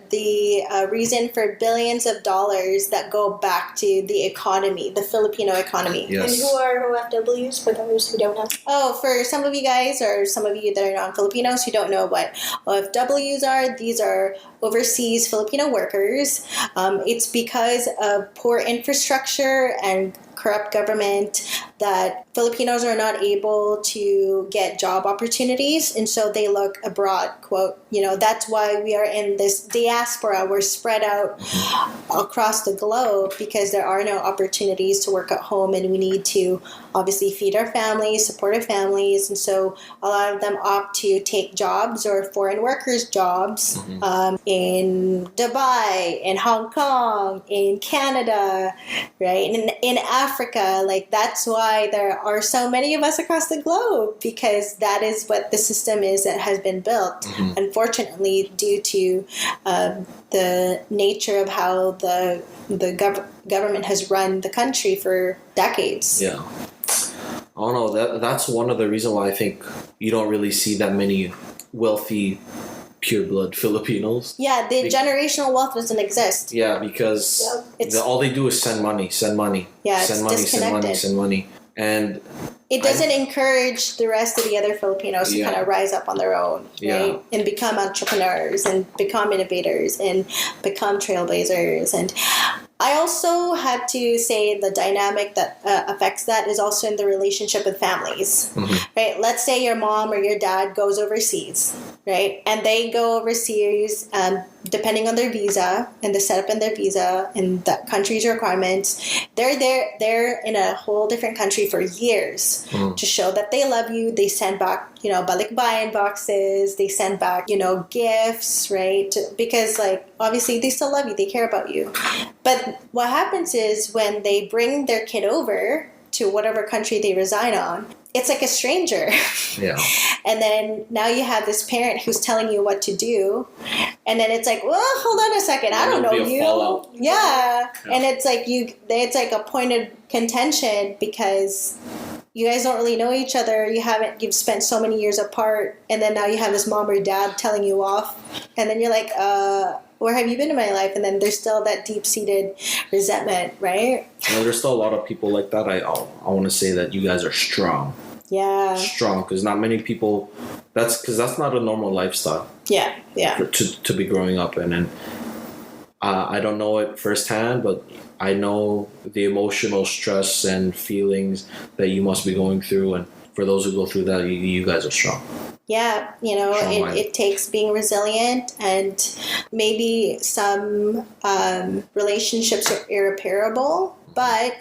[SPEAKER 1] the reason for billions of dollars that go back to the economy, the Filipino economy.
[SPEAKER 2] Yes.
[SPEAKER 3] And who are OFWs for those who don't know?
[SPEAKER 1] Oh, for some of you guys or some of you that are non-Filipinos who don't know what OFWs are, these are overseas Filipino workers. It's because of poor infrastructure and corrupt government that Filipinos are not able to get job opportunities, and so they look abroad. Quote, you know, that's why we are in this diaspora. We're spread out across the globe because there are no opportunities to work at home, and we need to obviously feed our families, support our families, and so a lot of them opt to take jobs or foreign workers jobs in Dubai, in Hong Kong, in Canada, right, in Africa. Like, that's why there are so many of us across the globe, because that is what the system is that has been built, unfortunately, due to the nature of how the government has run the country for decades.
[SPEAKER 2] Yeah. I don't know. That's one of the reasons why I think you don't really see that many wealthy, pure-blood Filipinos.
[SPEAKER 1] Yeah, the generational wealth doesn't exist.
[SPEAKER 2] Yeah, because all they do is send money.
[SPEAKER 1] Yeah,
[SPEAKER 2] send
[SPEAKER 1] it's
[SPEAKER 2] money. And
[SPEAKER 1] it doesn't encourage the rest of the other Filipinos to kind of rise up on their own, right? And become entrepreneurs and become innovators and become trailblazers. And I also had to say the dynamic that affects that is also in the relationship with families, right? Let's say your mom or your dad goes overseas, right? And they go overseas, depending on their visa and the setup in their visa and that country's requirements. They're in a whole different country for years to show that they love you. They send back, you know, balikbayan boxes. They send back, you know, gifts, right? Because, like, obviously they still love you. They care about you. But what happens is when they bring their kid over to whatever country they reside on, it's like a stranger.
[SPEAKER 2] Yeah.
[SPEAKER 1] And then now you have this parent who's telling you what to do. And then it's like, well, hold on a second. I don't know you. Yeah. And it's like a point of contention because you guys don't really know each other. You've spent so many years apart. And then now you have this mom or dad telling you off. And then you're like, where have you been in my life? And then there's still that deep-seated resentment, right?
[SPEAKER 2] And there's still a lot of people like that. I want to say that you guys are strong.
[SPEAKER 1] Yeah.
[SPEAKER 2] Strong, because not many people. That's not a normal lifestyle.
[SPEAKER 1] Yeah.
[SPEAKER 2] To be growing up in, and I don't know it firsthand, but I know the emotional stress and feelings that you must be going through, and for those who go through that, you guys are strong.
[SPEAKER 1] Yeah, you know, it takes being resilient, and maybe some relationships are irreparable, but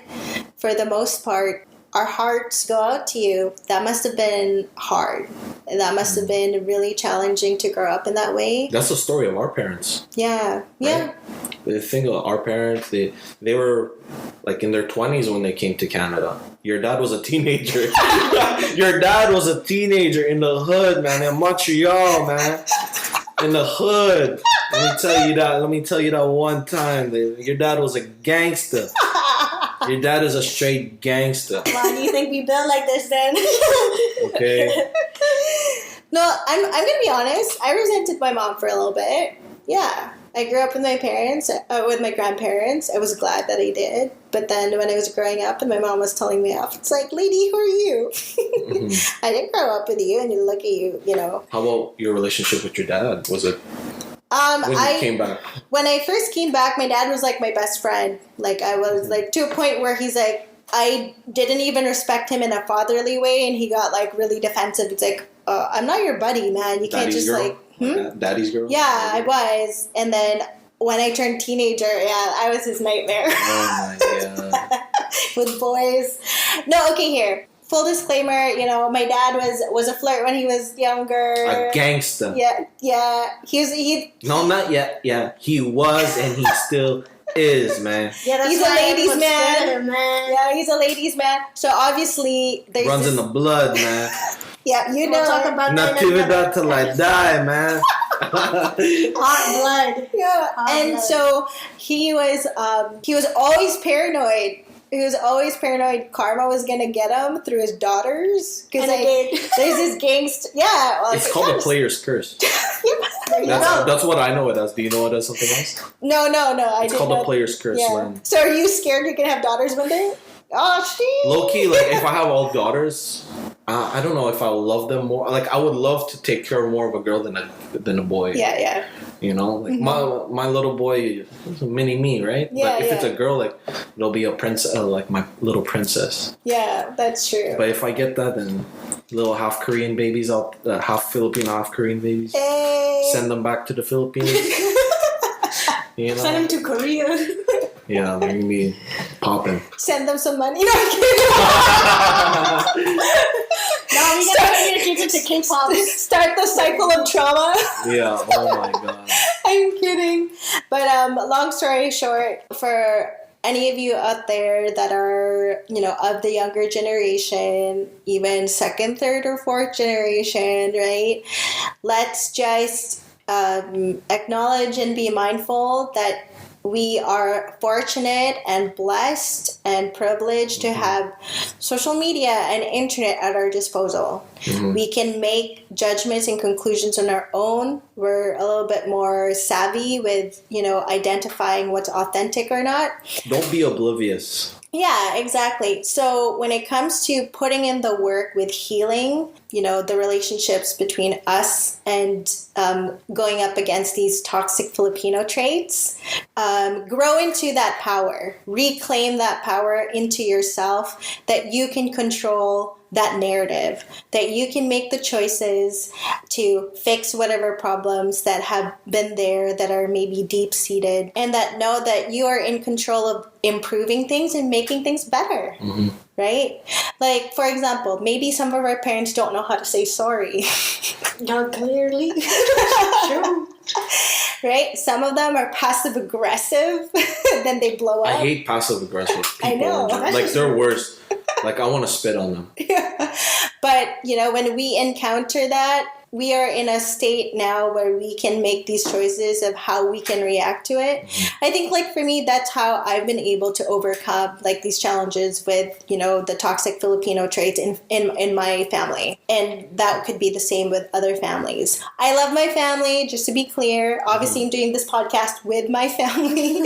[SPEAKER 1] for the most part, our hearts go out to you. That must have been hard. That must have been really challenging to grow up in that way.
[SPEAKER 2] That's the story of our parents.
[SPEAKER 1] Yeah, yeah.
[SPEAKER 2] Right? The thing of our parents, they were like in their 20s when they came to Canada. Your dad was a teenager. Your dad was a teenager in the hood, man, in Montreal, man. In the hood. Let me tell you that one time. Your dad was a gangster. Your dad is a straight gangster.
[SPEAKER 3] Why do you think we built like this then?
[SPEAKER 2] Okay.
[SPEAKER 1] No, I'm gonna be honest. I resented my mom for a little bit. Yeah. I grew up with my parents, with my grandparents. I was glad that I did. But then when I was growing up and my mom was telling me off, it's like, lady, who are you? I didn't grow up with you, and you look at you, you know.
[SPEAKER 2] How about your relationship with your dad? Was it when you came back?
[SPEAKER 1] When I first came back, my dad was like my best friend. Like, I was like to a point where he's like, I didn't even respect him in a fatherly way, and he got like really defensive. It's like, I'm not your buddy, man. You can't just
[SPEAKER 2] girl?
[SPEAKER 1] like...
[SPEAKER 2] Daddy's girl?
[SPEAKER 1] Yeah, I was. And then when I turned teenager, I was his nightmare.
[SPEAKER 2] Oh my god.
[SPEAKER 1] With boys. No, okay, here. Full disclaimer, my dad was a flirt when he was younger.
[SPEAKER 2] A gangster.
[SPEAKER 1] Yeah. He
[SPEAKER 2] No, not yet. Yeah, he was, and he still is, man.
[SPEAKER 3] Yeah, that's
[SPEAKER 1] he's a ladies' man. Yeah, he's a ladies' man. So obviously, there's
[SPEAKER 2] runs in the blood, man.
[SPEAKER 1] Yeah,
[SPEAKER 3] we'll talk about
[SPEAKER 2] Natividad till I die, man.
[SPEAKER 3] Hot blood.
[SPEAKER 1] Yeah,
[SPEAKER 3] blood.
[SPEAKER 1] So he was always paranoid. He was always paranoid karma was gonna get him through his daughters because there's this gangster. Yeah, well,
[SPEAKER 2] it's called a player's curse. That's what I know it as. Do you know it as something else?
[SPEAKER 1] No.
[SPEAKER 2] It's called a player's curse.
[SPEAKER 1] Yeah. So are you scared you're gonna have daughters one day? Oh, shit.
[SPEAKER 2] Low key, like if I have all daughters, I don't know if I will love them more. Like I would love to take care more of a girl than a boy.
[SPEAKER 1] Yeah.
[SPEAKER 2] Like my little boy is a mini me, right?
[SPEAKER 1] Yeah.
[SPEAKER 2] But if it's a girl, like it'll be a princess, like my little princess.
[SPEAKER 1] Yeah, that's true.
[SPEAKER 2] But if I get that, then little half Korean babies, half Filipino, half Korean babies, send them back to the Philippines.
[SPEAKER 3] Send them to Korea.
[SPEAKER 2] Yeah, they're gonna be popping.
[SPEAKER 1] Send them some money. No, I'm kidding.
[SPEAKER 3] No, we gotta get your kids into K-pop.
[SPEAKER 1] Start the cycle of trauma.
[SPEAKER 2] Yeah. Oh my god.
[SPEAKER 1] I'm kidding. But long story short, for any of you out there that are, of the younger generation, even second, third, or fourth generation, right? Let's just acknowledge and be mindful that we are fortunate and blessed and privileged to have social media and internet at our disposal. Mm-hmm. We can make judgments and conclusions on our own. We're a little bit more savvy with, identifying what's authentic or not.
[SPEAKER 2] Don't be oblivious.
[SPEAKER 1] Yeah, exactly. So when it comes to putting in the work with healing, the relationships between us and going up against these toxic Filipino traits, grow into that power, reclaim that power into yourself, that you can control that narrative, that you can make the choices to fix whatever problems that have been there that are maybe deep-seated, and that know that you are in control of improving things and making things better. Mm-hmm. Right? Like, for example, maybe some of our parents don't know how to say sorry.
[SPEAKER 3] No, clearly. True.
[SPEAKER 1] Right? Some of them are passive-aggressive, then they blow up.
[SPEAKER 2] I hate passive-aggressive people.
[SPEAKER 1] I know.
[SPEAKER 2] Like, they're worse. Like, I want to spit on them.
[SPEAKER 1] Yeah. But, when we encounter that, we are in a state now where we can make these choices of how we can react to it. I think, like, for me, that's how I've been able to overcome, like, these challenges with, the toxic Filipino traits in my family. And that could be the same with other families. I love my family, just to be clear. Obviously, I'm doing this podcast with my family,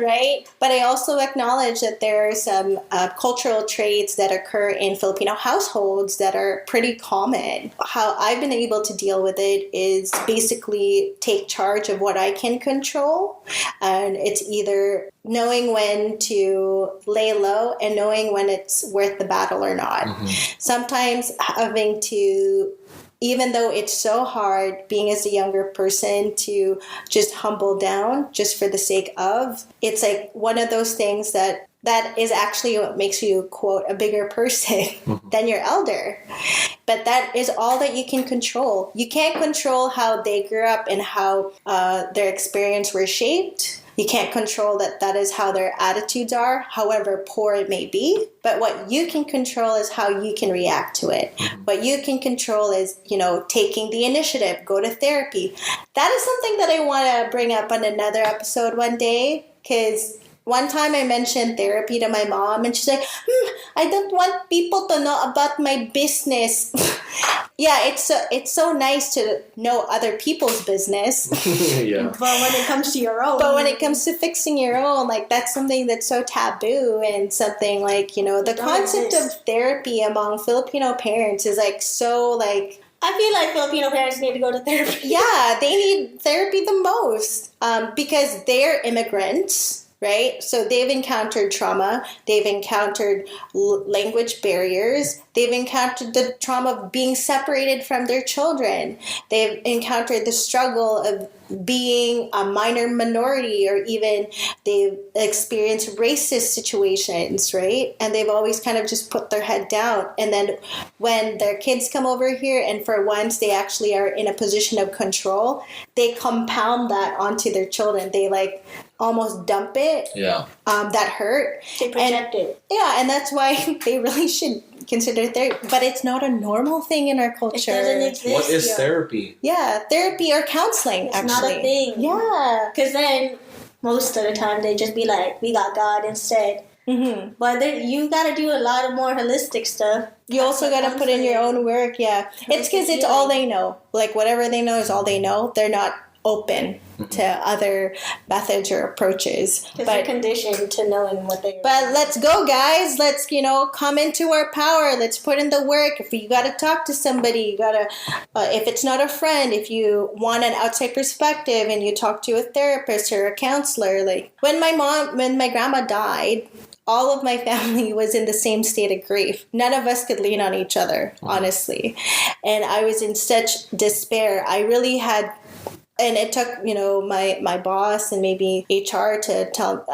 [SPEAKER 1] right? But I also acknowledge that there are some cultural traits that occur in Filipino households that are pretty common. How I've been able to deal with it is basically take charge of what I can control, and it's either knowing when to lay low and knowing when it's worth the battle or not. Sometimes having to, even though it's so hard being as a younger person, to just humble down just for the sake of, it's like one of those things that is actually what makes you, quote, a bigger person than your elder. But that is all that you can control. You can't control how they grew up and how their experience were shaped. You can't control that is how their attitudes are, however poor it may be. But what you can control is how you can react to it. What you can control is, taking the initiative, go to therapy. That is something that I want to bring up on another episode one day, because one time I mentioned therapy to my mom, and she's like, I don't want people to know about my business. Yeah, it's so nice to know other people's business.
[SPEAKER 2] Yeah.
[SPEAKER 3] But when it comes to your own.
[SPEAKER 1] But when it comes to fixing your own, like, that's something that's so taboo, and something like, the concept of therapy among Filipino parents is like so like,
[SPEAKER 3] I feel like Filipino parents need to go to therapy.
[SPEAKER 1] Yeah, they need therapy the most because they're immigrants. Right? So they've encountered trauma. They've encountered language barriers. They've encountered the trauma of being separated from their children. They've encountered the struggle of, being a minor minority, or even they've experienced racist situations, right? And they've always kind of just put their head down. And then when their kids come over here and for once they actually are in a position of control, they compound that onto their children. They like almost dump it.
[SPEAKER 2] Yeah.
[SPEAKER 1] That hurt.
[SPEAKER 3] They project it.
[SPEAKER 1] Yeah, and that's why they really should consider therapy. But it's not a normal thing in our culture.
[SPEAKER 3] It doesn't exist.
[SPEAKER 2] What is therapy?
[SPEAKER 1] Yeah, therapy or counseling,
[SPEAKER 3] it's
[SPEAKER 1] actually.
[SPEAKER 3] It's not a thing.
[SPEAKER 1] Yeah.
[SPEAKER 3] Because then most of the time they just be like, we got God instead. Mm-hmm. But you got to do a lot of more holistic stuff.
[SPEAKER 1] You also got to put in your own work, yeah. It's because it's all they know. Like, whatever they know is all they know. They're not open to other methods or approaches.
[SPEAKER 3] Because they're conditioned to knowing what they
[SPEAKER 1] But let's go, guys. Let's, come into our power. Let's put in the work. If you got to talk to somebody, you got to, if it's not a friend, if you want an outside perspective and you talk to a therapist or a counselor. Like, when my grandma died, all of my family was in the same state of grief. None of us could lean on each other, honestly. And I was in such despair. I really had... And it took, my boss and maybe HR to tell...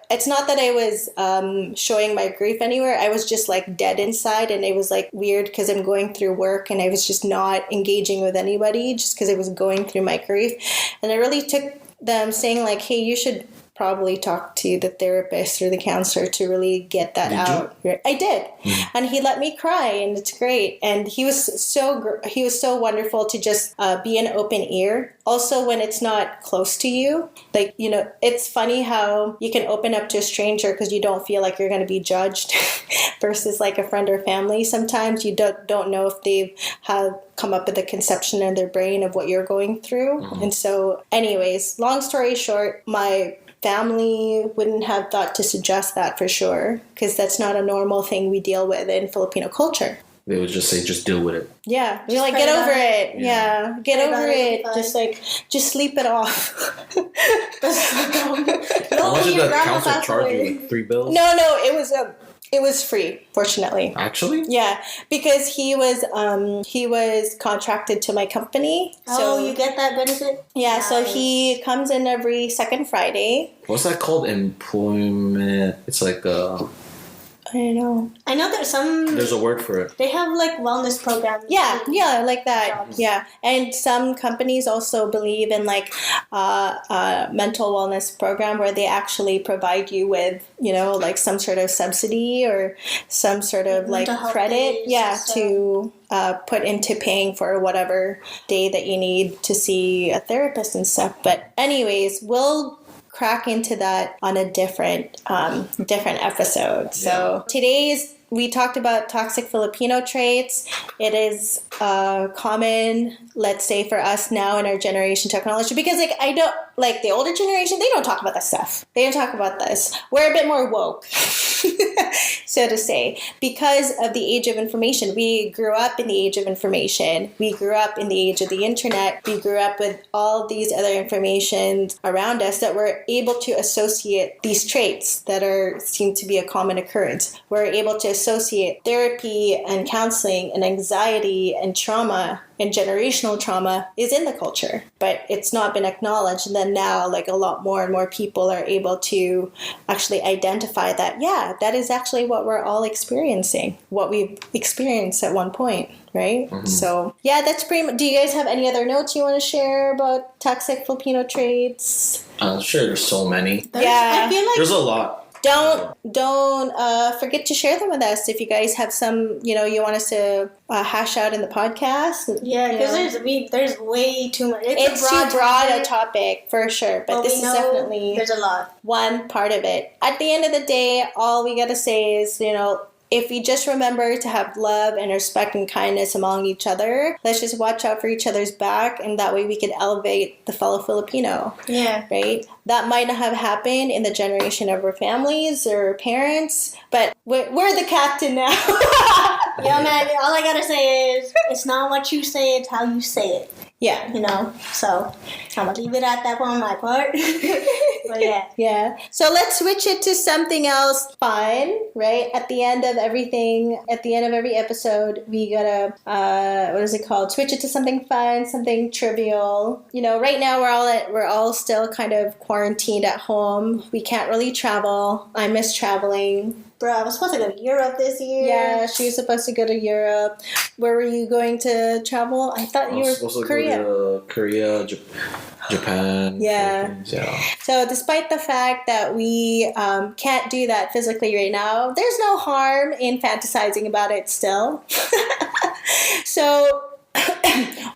[SPEAKER 1] it's not that I was showing my grief anywhere. I was just like dead inside, and it was like weird because I'm going through work and I was just not engaging with anybody just because I was going through my grief. And it really took them saying like, hey, you should probably talk to the therapist or the counselor to really get that out. I did. Mm-hmm. And he let me cry, and it's great. And he was so wonderful to just be an open ear. Also, when it's not close to you, like, it's funny how you can open up to a stranger because you don't feel like you're going to be judged versus like a friend or family. Sometimes you don't know if they've come up with a conception in their brain of what you're going through. Mm-hmm. And so anyways, long story short, my family wouldn't have thought to suggest that for sure, because that's not a normal thing we deal with in Filipino culture.
[SPEAKER 2] They would just say, just deal with it.
[SPEAKER 1] Yeah. You're like, get over it. Yeah. Get over it. Just sleep it off.
[SPEAKER 2] How much did the counselor charge you? Like $3?
[SPEAKER 1] No, it was free, fortunately.
[SPEAKER 2] Actually?
[SPEAKER 1] Yeah, because he was contracted to my company.
[SPEAKER 3] So you get that benefit?
[SPEAKER 1] Yeah, nice. So he comes in every second Friday.
[SPEAKER 2] What's that called? Employment. It's like
[SPEAKER 1] I don't know.
[SPEAKER 3] I know
[SPEAKER 2] there's a word for it.
[SPEAKER 3] They have like wellness programs.
[SPEAKER 1] Yeah, like that.
[SPEAKER 3] Jobs.
[SPEAKER 1] Yeah, and some companies also believe in like mental wellness program where they actually provide you with like some sort of subsidy or some sort of like credit. Yeah, to put into paying for whatever day that you need to see a therapist and stuff. But anyways, we'll crack into that on a different episode. So we talked about toxic Filipino traits. It is common, let's say, for us now in our generation technology, because like I don't like the older generation, they don't talk about this stuff. They don't talk about this. We're a bit more woke, so to say, because of the age of information. We grew up in the age of information. We grew up in the age of the internet. We grew up with all these other information around us that we're able to associate these traits that seem to be a common occurrence. We're able to associate therapy and counseling and anxiety and trauma and generational trauma is in the culture, but it's not been acknowledged. And then now, like, a lot more and more people are able to actually identify that, yeah, that is actually what we're all experiencing, what we've experienced at one point, right? Mm-hmm. So, yeah, that's pretty much. Do you guys have any other notes you want to share about toxic Filipino traits?
[SPEAKER 2] Sure, there's so many.
[SPEAKER 1] I feel like
[SPEAKER 2] there's a lot.
[SPEAKER 1] Don't forget to share them with us if you guys have some, you want us to hash out in the podcast.
[SPEAKER 3] Yeah, because there's way too much.
[SPEAKER 1] It's too broad a topic for sure, but this is definitely
[SPEAKER 3] there's a lot.
[SPEAKER 1] One part of it. At the end of the day, all we gotta say is, if we just remember to have love and respect and kindness among each other, let's just watch out for each other's back, and that way we can elevate the fellow Filipino.
[SPEAKER 3] Yeah.
[SPEAKER 1] Right? That might not have happened in the generation of our families or parents, but we're the captain now.
[SPEAKER 3] Yeah, man, all I gotta say is, it's not what you say, it's how you say it.
[SPEAKER 1] Yeah.
[SPEAKER 3] So I'm going to leave it at that on my part. But yeah.
[SPEAKER 1] Yeah. So let's switch it to something else fun, right? At the end of everything, at the end of every episode, we gotta, what is it called? Switch it to something fun, something trivial. Right now we're all still kind of quarantined at home. We can't really travel. I miss traveling.
[SPEAKER 3] Bro, I was supposed to go to Europe this year.
[SPEAKER 1] Yeah, she was supposed to go to Europe. Where were you going to travel? I thought you were
[SPEAKER 2] supposed to
[SPEAKER 1] Korea.
[SPEAKER 2] go to Korea, Japan.
[SPEAKER 1] Yeah.
[SPEAKER 2] Yeah.
[SPEAKER 1] So despite the fact that we can't do that physically right now, there's no harm in fantasizing about it still. So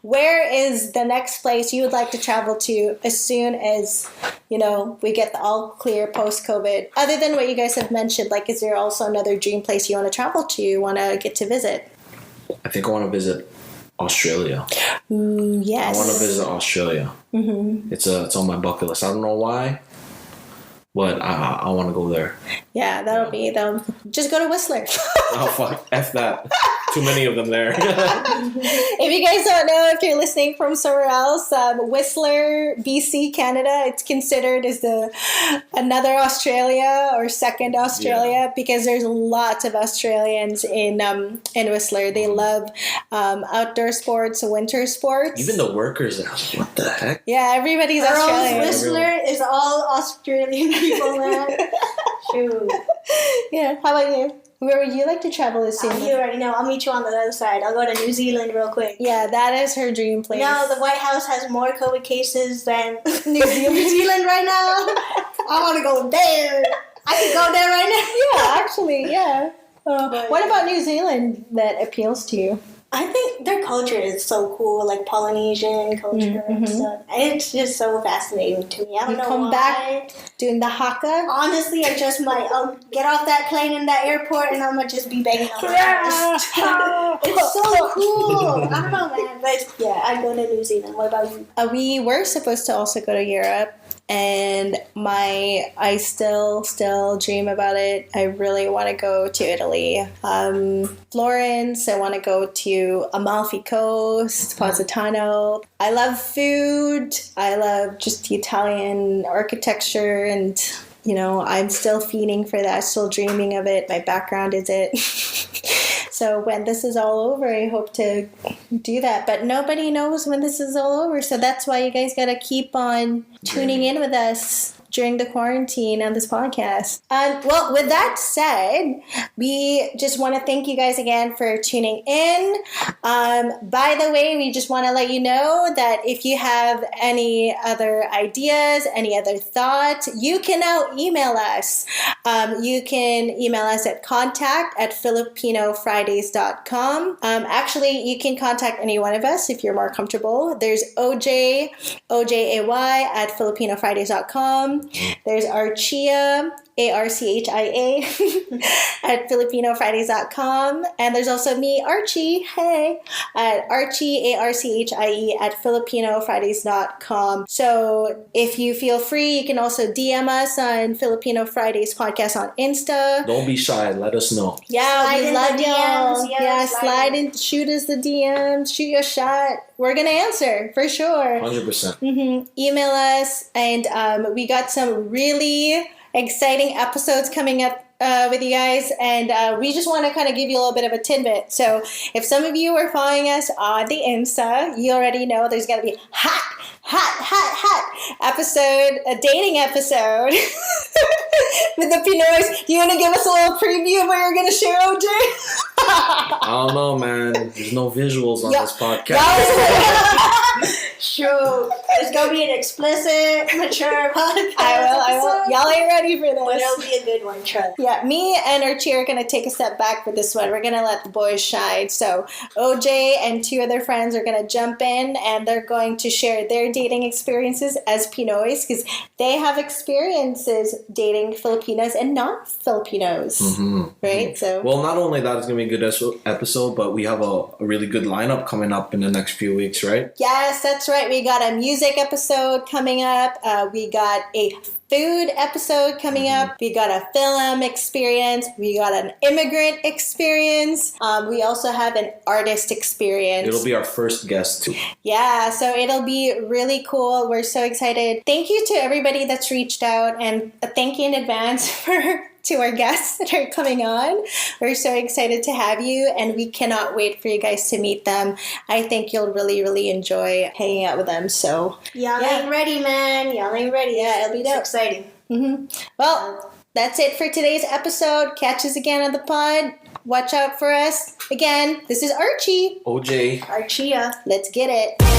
[SPEAKER 1] where is the next place you would like to travel to as soon as, we get the all clear post-COVID? Other than what you guys have mentioned, is there also another dream place you want to travel to, you want to get to visit?
[SPEAKER 2] I think I want to visit Australia.
[SPEAKER 1] Ooh, yes.
[SPEAKER 2] I want to visit Australia. Mm-hmm. It's on my bucket list. I don't know why, but I want to go there.
[SPEAKER 1] Yeah, that'll just go to Whistler.
[SPEAKER 2] Oh fuck, F that. Too many of them there.
[SPEAKER 1] If you guys don't know, if you're listening from somewhere else, Whistler, BC, Canada, it's considered as another Australia or second Australia because there's lots of Australians in Whistler. They love outdoor sports, winter sports.
[SPEAKER 2] Even the workers there. What the heck?
[SPEAKER 1] Yeah, everybody's Australian.
[SPEAKER 3] Whistler is all Australian people, man. Shoot.
[SPEAKER 1] Yeah, how about you? Where would you like to travel this soon?
[SPEAKER 3] You already know. I'll meet you on the other side. I'll go to New Zealand real quick.
[SPEAKER 1] Yeah, that is her dream place.
[SPEAKER 3] No, the White House has more COVID cases than New Zealand right now. I want to go there. I can go there right now.
[SPEAKER 1] Yeah, actually, yeah. What about New Zealand that appeals to you?
[SPEAKER 3] I think their culture is so cool, like Polynesian culture and stuff. And it's just so fascinating to me. I don't know
[SPEAKER 1] come
[SPEAKER 3] why.
[SPEAKER 1] back doing the haka?
[SPEAKER 3] Honestly, I just might get off that plane in that airport and I'm going to just be begging on my It's so cool. I don't know, man. But yeah, I'd go to New Zealand. What about you?
[SPEAKER 1] We were supposed to also go to Europe. And I still dream about it. I really want to go to Italy. Florence, I want to go to Amalfi Coast, Positano. I love food. I love just the Italian architecture and, I'm still feeding for that, still dreaming of it. My background is it. So when this is all over, I hope to do that. But nobody knows when this is all over. So that's why you guys got to keep on tuning in with us during the quarantine on this podcast. Well, with that said, we just want to thank you guys again for tuning in. By the way, we just want to let you know that if you have any other ideas, any other thoughts, you can now email us. You can email us at contact@filipinofridays.com. Actually, you can contact any one of us if you're more comfortable. There's Ojay, Ojay at filipinofridays.com. There's Archia, Archia, at filipinofridays.com. And there's also me, Archie, hey, at Archie, Archie, at filipinofridays.com. So if you feel free, you can also DM us on Filipino Fridays Podcast on Insta.
[SPEAKER 2] Don't be shy. Let us know.
[SPEAKER 1] Yeah, we love y'all.
[SPEAKER 3] DMs.
[SPEAKER 1] Yeah, slide in, shoot us the DMs, shoot your shot. We're going to answer, for sure.
[SPEAKER 2] 100%.
[SPEAKER 1] Email us, and we got some really exciting episodes coming up with you guys, and we just want to kind of give you a little bit of a tidbit. So if some of you are following us on the Insta, you already know there's going to be hot episode, a dating episode with the Pinoys. You want to give us a little preview of what you're going to share, Ojay?
[SPEAKER 2] I don't know, man. There's no visuals on this podcast.
[SPEAKER 3] Sure. It's going to be an explicit, mature podcast.
[SPEAKER 1] I will. Y'all ain't ready for this.
[SPEAKER 3] But it'll be a good one, trust.
[SPEAKER 1] Yeah, me and Archie are going to take a step back for this one. We're going to let the boys shine. So Ojay and two other friends are going to jump in, and they're going to share their dating experiences as Pinoys, because they have experiences dating Filipinos and non-Filipinos. Right? So,
[SPEAKER 2] well, not only that, it's going to be a good episode, but we have a really good lineup coming up in the next few weeks, right?
[SPEAKER 1] Yes, that's right. We got a music episode coming up. We got a food episode coming up. We got a film experience. We got an immigrant experience. We also have an artist experience.
[SPEAKER 2] It'll be our first guest too.
[SPEAKER 1] Yeah, so it'll be really cool. We're so excited. Thank you to everybody that's reached out, and thank you in advance to our guests that are coming on. We're so excited to have you, and we cannot wait for you guys to meet them. I think you'll really, really enjoy hanging out with them. So
[SPEAKER 3] y'all ain't ready, man. Y'all ain't ready.
[SPEAKER 1] Yeah, it'll be dope.
[SPEAKER 3] It's exciting.
[SPEAKER 1] Mm-hmm. Well, that's it for today's episode. Catch us again on the pod. Watch out for us. Again, this is Archie.
[SPEAKER 2] Ojay.
[SPEAKER 3] Archia.
[SPEAKER 1] Let's get it.